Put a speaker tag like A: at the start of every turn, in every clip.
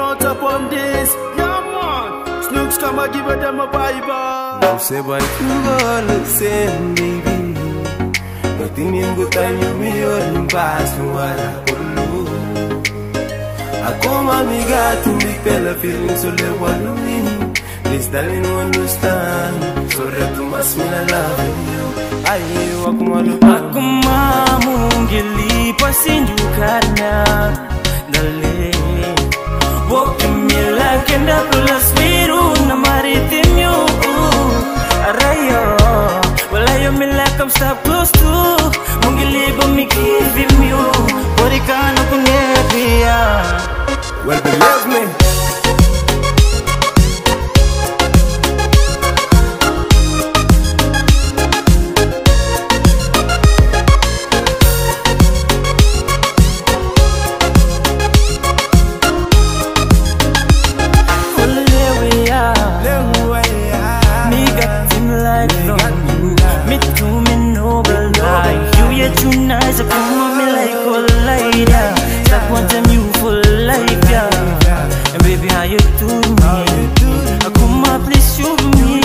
A: out upon this. Yeah, man. Snooks come and give them a bye-bye.
B: Now say but you all the same, baby. Nothing in good time you me or in past no what I come and me got to make Bella feeling so let what you mean. This darling no understand. So that you must mean I love you.
C: Aku mamungili pasinju karena dale. Bokimila kenda plus biru na maritimyo. Arayo, wala yo mila come stop close to. Mungili bumikivimyo, borikano kunebia.
B: Well, believe me.
C: Tonight, I come on me like a light, yeah. Stop wanting you for life, yeah. And baby, how you do me? I come on, please shoot me.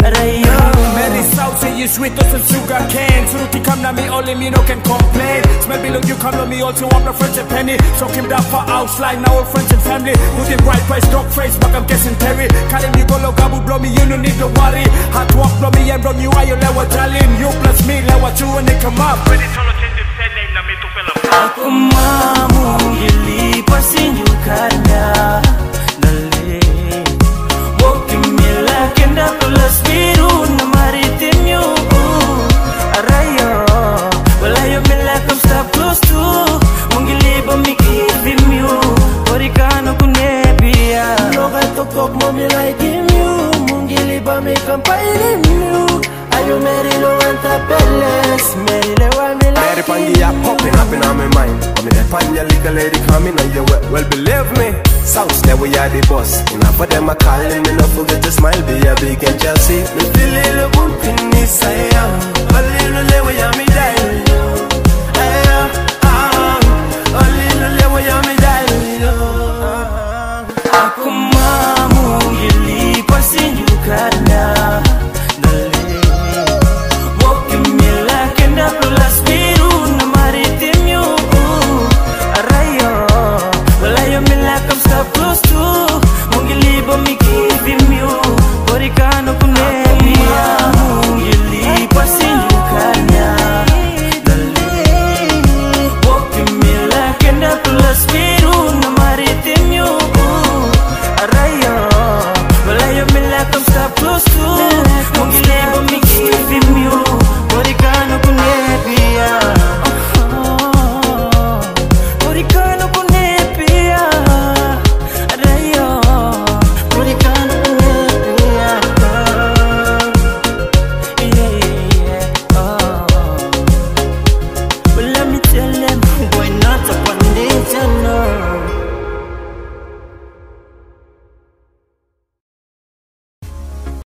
A: Mary South say you sweet as a sugar cane. So you come to me, only me no can complain. Smell below you come to me, also want my friends a penny. So him down for outline, now we're friends and family. Put him right price, dog face, but I'm guessing Terry. Call him you go look, Abu blow me, you don't need to worry. Hot walk blow me and blow you, I you let what Jalin. You plus me, let what you and they come up.
C: Aku mamungili pasinju karena dale. Bokimila kenda plus biru na maritimyo. Arayo, wala yo mila come stop close to. Mungili bumikivimyo, borikano kunebia.
B: Loga tokok mo me like him you. Mungili bumikam pailimyo. Ayo Mary lo anta peles, Mary le wa me like Mary Pandia popping up in my mind. I'm in the Panya little lady coming on your way. Well believe me, South there we are the boss. Enough for them a calling, enough forget to smile, be a big and Chelsea. Me feel a little